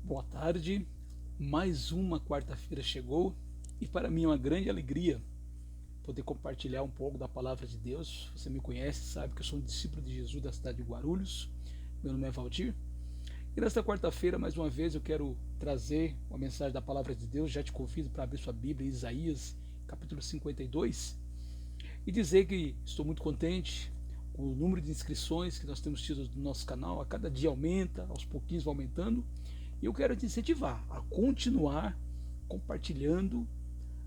Boa tarde, mais uma quarta-feira chegou e para mim é uma grande alegria poder compartilhar um pouco da palavra de Deus. Você me conhece, sabe que eu sou um discípulo de Jesus da cidade de Guarulhos. Meu nome é Valdir e nesta quarta-feira, mais uma vez, eu quero trazer uma mensagem da palavra de Deus. Já te convido para abrir sua Bíblia em Isaías, capítulo 52, e dizer que estou muito contente com o número de inscrições que nós temos tido no nosso canal. A cada dia aumenta, aos pouquinhos vai aumentando. E eu quero te incentivar a continuar compartilhando,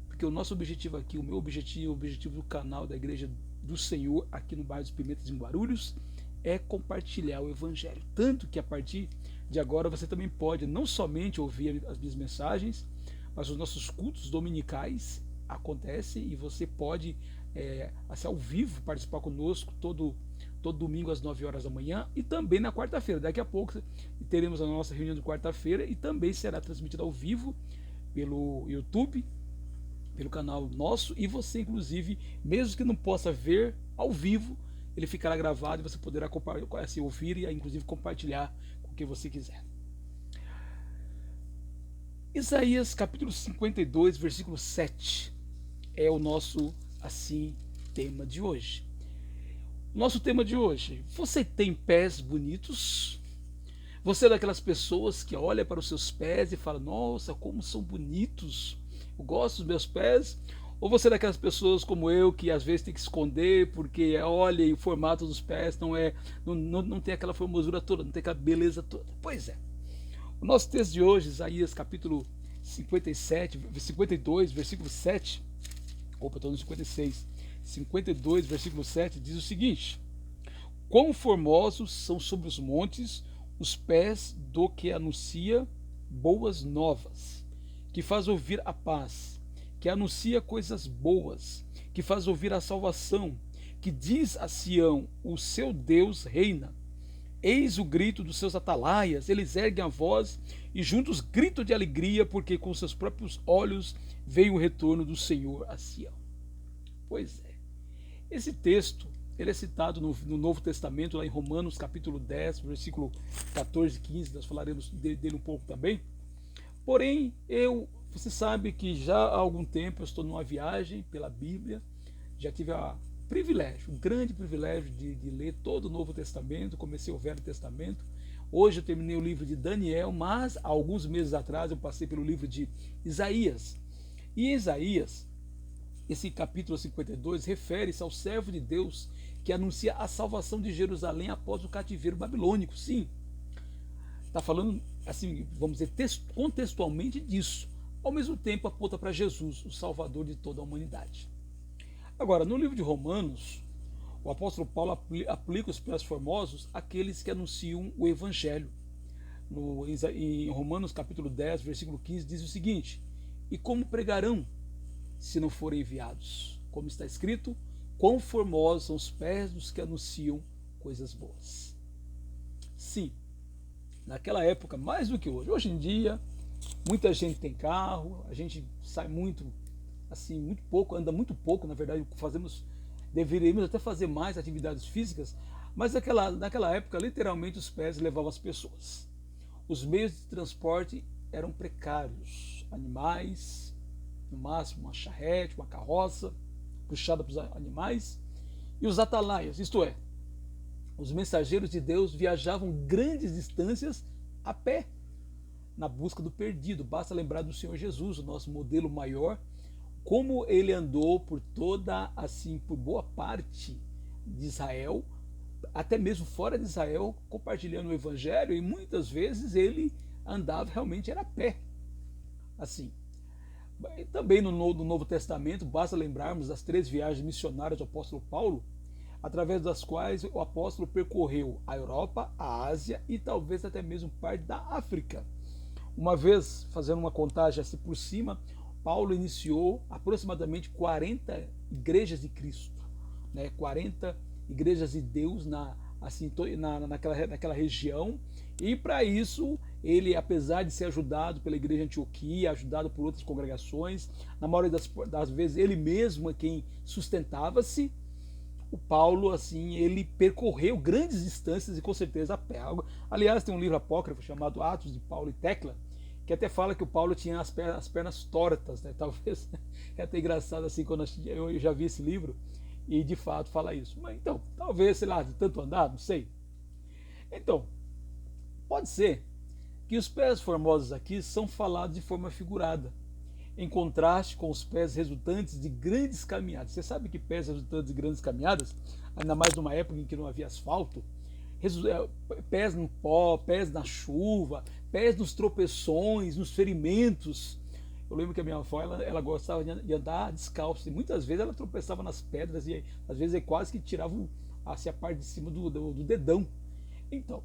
porque o nosso objetivo aqui, o meu objetivo, o objetivo do canal da Igreja do Senhor aqui no bairro dos Pimentas, em Guarulhos, é compartilhar o Evangelho. Tanto que a partir de agora você também pode não somente ouvir as minhas mensagens, mas os nossos cultos dominicais acontecem e você pode, assim, ao vivo, participar conosco todo domingo às 9 horas da manhã e também na quarta-feira. Daqui a pouco teremos a nossa reunião de quarta-feira e também será transmitida ao vivo pelo YouTube, pelo canal nosso, e você, inclusive, mesmo que não possa ver ao vivo, ele ficará gravado e você poderá assim, ouvir e inclusive compartilhar com quem você quiser. Isaías capítulo 52, versículo 7 é o nosso, assim, tema de hoje. Nosso tema de hoje: você tem pés bonitos? Você é daquelas pessoas que olha para os seus pés e fala: nossa, como são bonitos, eu gosto dos meus pés? Ou você é daquelas pessoas como eu que às vezes tem que esconder porque olha e o formato dos pés não tem aquela formosura toda, não tem aquela beleza toda? Pois é. O nosso texto de hoje, Isaías capítulo 52, versículo 7. Opa, estou no 56. 52, versículo 7 diz o seguinte: quão formosos são sobre os montes os pés do que anuncia boas novas, que faz ouvir a paz, que anuncia coisas boas, que faz ouvir a salvação, que diz a Sião: o seu Deus reina. Eis o grito dos seus atalaias, eles erguem a voz e juntos gritam de alegria, porque com seus próprios olhos veio o retorno do Senhor a Sião. Pois é. Esse texto ele é citado no Novo Testamento, lá em Romanos capítulo 10, versículo 14 e 15, nós falaremos dele um pouco também. Porém, você sabe que já há algum tempo eu estou numa viagem pela Bíblia, já tive um grande privilégio de ler todo o Novo Testamento, comecei o Velho Testamento. Hoje eu terminei o livro de Daniel, mas há alguns meses atrás eu passei pelo livro de Isaías. E em Isaías, esse capítulo 52 refere-se ao servo de Deus que anuncia a salvação de Jerusalém após o cativeiro babilônico. Sim, está falando, assim, vamos dizer, contextualmente disso. Ao mesmo tempo aponta para Jesus, o Salvador de toda a humanidade. Agora, no livro de Romanos, o apóstolo Paulo aplica os pés formosos àqueles que anunciam o Evangelho. Em Romanos capítulo 10, versículo 15, diz o seguinte: e como pregarão se não forem enviados? Como está escrito: quão formosos são os pés dos que anunciam coisas boas. Sim, naquela época, mais do que hoje. Hoje em dia, muita gente tem carro, a gente sai muito, assim, muito pouco, anda muito pouco, na verdade, deveríamos até fazer mais atividades físicas, mas naquela época, literalmente, os pés levavam as pessoas. Os meios de transporte eram precários, animais, no máximo uma charrete, uma carroça puxada pelos animais, e os atalaias, isto é, os mensageiros de Deus, viajavam grandes distâncias a pé, na busca do perdido. Basta lembrar do Senhor Jesus, o nosso modelo maior, como ele andou por por boa parte de Israel, até mesmo fora de Israel, compartilhando o Evangelho, e muitas vezes ele andava realmente era a pé, assim. Também no Novo Testamento, basta lembrarmos das 3 viagens missionárias do apóstolo Paulo, através das quais o apóstolo percorreu a Europa, a Ásia e talvez até mesmo parte da África. Uma vez, fazendo uma contagem assim por cima, Paulo iniciou aproximadamente 40 igrejas de Cristo, né? 40 igrejas de Deus naquela região, e para isso ele, apesar de ser ajudado pela igreja de Antioquia, ajudado por outras congregações, na maioria das vezes ele mesmo é quem sustentava-se. o Paulo, assim, ele percorreu grandes distâncias e com certeza a pé. Aliás, tem um livro apócrifo chamado Atos de Paulo e Tecla, que até fala que o Paulo tinha as pernas tortas, né? Talvez é até engraçado assim quando eu já vi esse livro e de fato fala isso. Mas então, talvez, sei lá, de tanto andar, não sei. Então, pode ser que os pés formosos aqui são falados de forma figurada, em contraste com os pés resultantes de grandes caminhadas. Você sabe que pés resultantes de grandes caminhadas, ainda mais numa época em que não havia asfalto, pés no pó, pés na chuva, pés nos tropeções, nos ferimentos. Eu lembro que a minha avó, ela gostava de andar descalço, e muitas vezes ela tropeçava nas pedras, e às vezes quase que tirava assim, a parte de cima do dedão. Então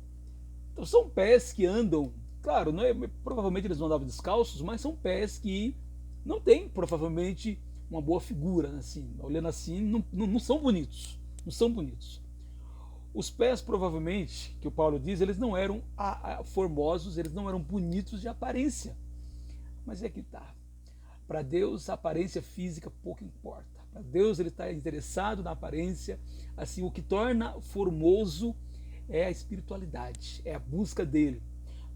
são pés que andam, claro, não é, provavelmente eles não andavam descalços, mas são pés que não têm provavelmente uma boa figura, assim, olhando assim, não são bonitos, não são bonitos. Os pés, provavelmente, que o Paulo diz, eles não eram formosos, eles não eram bonitos de aparência. Mas é que tá. Para Deus, a aparência física pouco importa. Para Deus, ele está interessado na aparência. Assim, o que torna formoso é a espiritualidade, é a busca dele.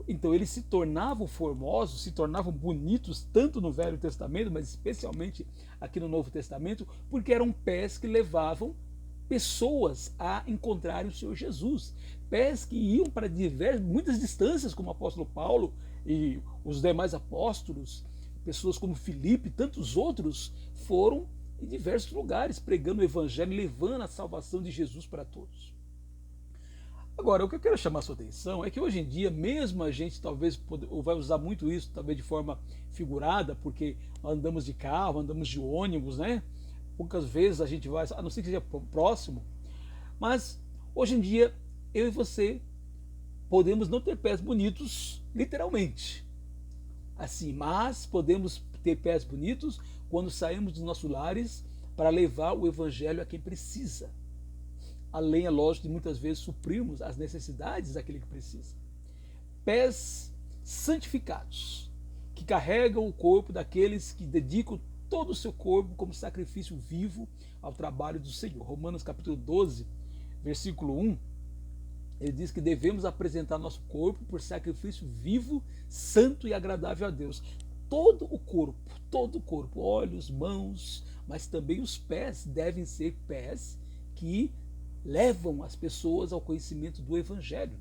Então, eles se tornavam formosos, se tornavam bonitos, tanto no Velho Testamento, mas especialmente aqui no Novo Testamento, porque eram pés que levavam pessoas a encontrarem o Senhor Jesus. Pés que iam para muitas distâncias, como o apóstolo Paulo e os demais apóstolos, pessoas como Filipe e tantos outros, foram em diversos lugares pregando o evangelho, levando a salvação de Jesus para todos. Agora, o que eu quero chamar a sua atenção é que hoje em dia, mesmo a gente talvez vai usar muito isso, talvez de forma figurada, porque andamos de carro, andamos de ônibus, né? Poucas vezes a gente vai, a não ser que seja próximo, mas hoje em dia eu e você podemos não ter pés bonitos, literalmente, assim, mas podemos ter pés bonitos quando saímos dos nossos lares para levar o evangelho a quem precisa. Além, é lógico, de muitas vezes suprirmos as necessidades daquele que precisa. Pés santificados, que carregam o corpo daqueles que dedicam todo o seu corpo como sacrifício vivo ao trabalho do Senhor. Romanos capítulo 12, versículo 1, ele diz que devemos apresentar nosso corpo por sacrifício vivo, santo e agradável a Deus. Todo o corpo, olhos, mãos, mas também os pés devem ser pés que levam as pessoas ao conhecimento do Evangelho.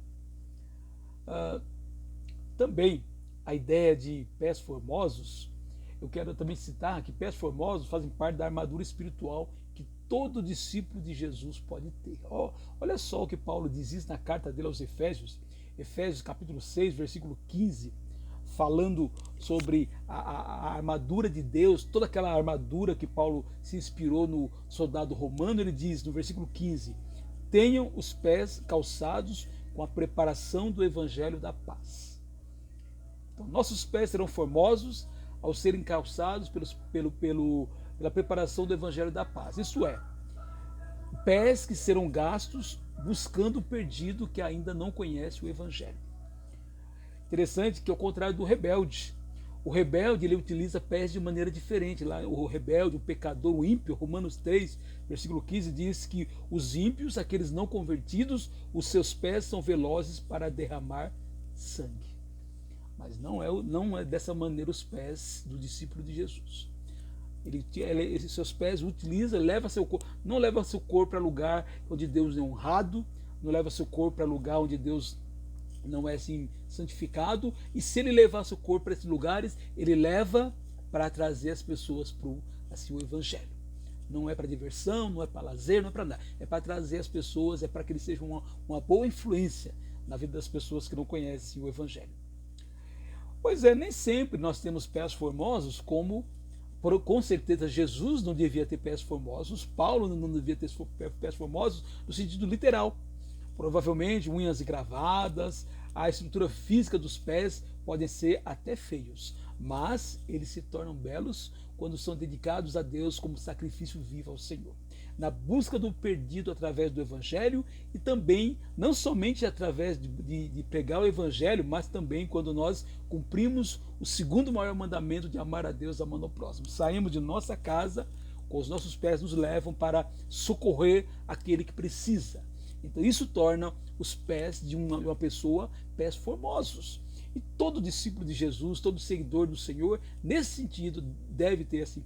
Também a ideia de pés formosos, eu quero também citar que pés formosos fazem parte da armadura espiritual que todo discípulo de Jesus pode ter. Olha só o que Paulo diz isso na carta dele aos Efésios, Efésios capítulo 6, versículo 15, falando sobre a armadura de Deus, toda aquela armadura que Paulo se inspirou no soldado romano. Ele diz no versículo 15, tenham os pés calçados com a preparação do evangelho da paz. Então, nossos pés serão formosos ao serem calçados pela preparação do evangelho da paz. Isso é, pés que serão gastos buscando o perdido que ainda não conhece o evangelho. Interessante que, ao contrário do rebelde, o rebelde ele utiliza pés de maneira diferente. Lá, o rebelde, o pecador, o ímpio, Romanos 3, versículo 15, diz que os ímpios, aqueles não convertidos, os seus pés são velozes para derramar sangue. Mas não é dessa maneira os pés do discípulo de Jesus. Seus pés utiliza, não leva seu corpo para lugar onde Deus é honrado, não leva seu corpo para lugar onde Deus não é assim santificado, e se ele levar seu corpo para esses lugares, ele leva para trazer as pessoas para assim, o evangelho. Não é para diversão, não é para lazer, não é para nada. É para trazer as pessoas, é para que ele seja uma boa influência na vida das pessoas que não conhecem o evangelho. Pois é, nem sempre nós temos pés formosos, como com certeza Jesus não devia ter pés formosos, Paulo não devia ter pés formosos no sentido literal. Provavelmente unhas gravadas, a estrutura física dos pés podem ser até feios, mas eles se tornam belos quando são dedicados a Deus como sacrifício vivo ao Senhor, na busca do perdido através do Evangelho, e também não somente através de pregar o Evangelho, mas também quando nós cumprimos o segundo maior mandamento de amar a Deus e amar ao próximo. Saímos de nossa casa com os nossos pés nos levam para socorrer aquele que precisa. Então isso torna os pés de uma pessoa pés formosos. E todo discípulo de Jesus, todo seguidor do Senhor, nesse sentido, deve ter assim,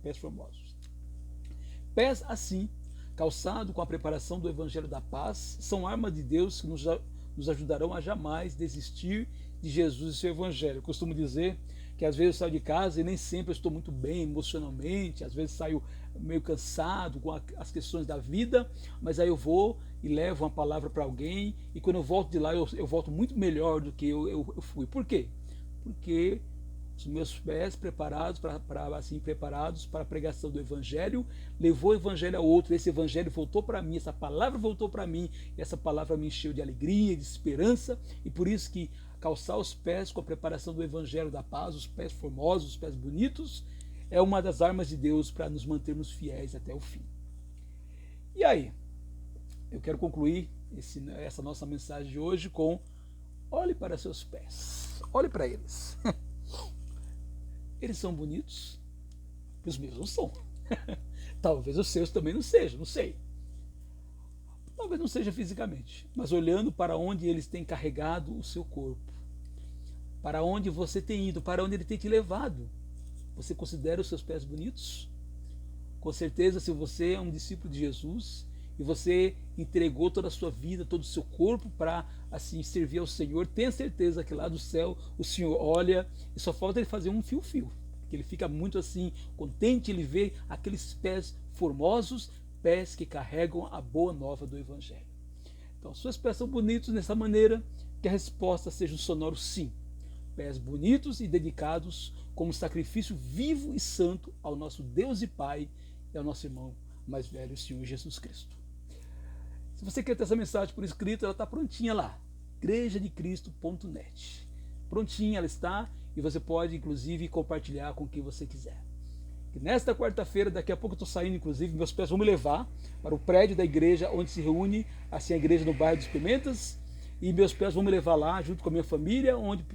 pés formosos. Pés assim, calçado com a preparação do Evangelho da Paz, são armas de Deus que nos ajudarão a jamais desistir de Jesus e seu Evangelho. Eu costumo dizer que às vezes eu saio de casa e nem sempre eu estou muito bem emocionalmente, às vezes saio meio cansado com as questões da vida, mas aí eu vou e levo uma palavra para alguém, e quando eu volto de lá eu volto muito melhor do que eu fui. Por quê? Porque os meus pés preparados preparados para a pregação do Evangelho, levou o Evangelho a outro, esse Evangelho voltou para mim, essa palavra voltou para mim, e essa palavra me encheu de alegria, de esperança, e por isso que calçar os pés com a preparação do Evangelho da Paz, os pés formosos, os pés bonitos, é uma das armas de Deus para nos mantermos fiéis até o fim. E aí, eu quero concluir essa nossa mensagem de hoje com: olhe para seus pés, olhe para eles. Eles são bonitos? Os meus não são. Talvez os seus também não sejam, não sei. Talvez não seja fisicamente, mas olhando para onde eles têm carregado o seu corpo, para onde você tem ido, para onde ele tem te levado, você considera os seus pés bonitos? Com certeza, se você é um discípulo de Jesus e você entregou toda a sua vida, todo o seu corpo para assim servir ao Senhor, tenha certeza que lá do céu o Senhor olha e só falta ele fazer um fio-fio, porque ele fica muito assim contente, ele vê aqueles pés formosos, pés que carregam a boa nova do Evangelho. Então, seus pés são bonitos dessa maneira, que a resposta seja um sonoro sim. Pés bonitos e dedicados como sacrifício vivo e santo ao nosso Deus e Pai e ao nosso irmão mais velho, o Senhor Jesus Cristo. Se você quer ter essa mensagem por escrito, ela está prontinha lá, igrejadecristo.net. Prontinha ela está, e você pode inclusive compartilhar com quem você quiser. Que nesta quarta-feira, daqui a pouco eu estou saindo, inclusive, meus pés vão me levar para o prédio da igreja onde se reúne assim a igreja no bairro dos Pimentas, e meus pés vão me levar lá junto com a minha família, onde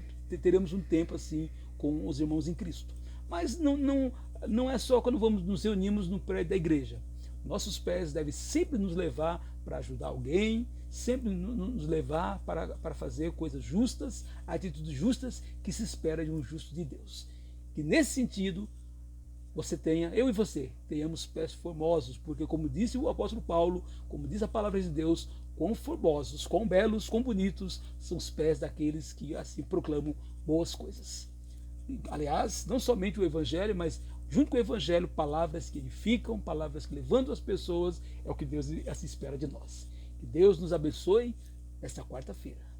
teremos um tempo assim com os irmãos em Cristo. Mas não é só quando nos reunimos no prédio da igreja. Nossos pés devem sempre nos levar para ajudar alguém, sempre nos levar para fazer coisas justas, atitudes justas que se espera de um justo de Deus. Que nesse sentido eu e você tenhamos pés formosos, porque como disse o apóstolo Paulo, como diz a palavra de Deus, quão formosos, quão belos, quão bonitos são os pés daqueles que assim proclamam boas coisas. Aliás, não somente o Evangelho, mas junto com o Evangelho, palavras que edificam, palavras que levantam as pessoas, é o que Deus assim espera de nós. Que Deus nos abençoe nesta quarta-feira.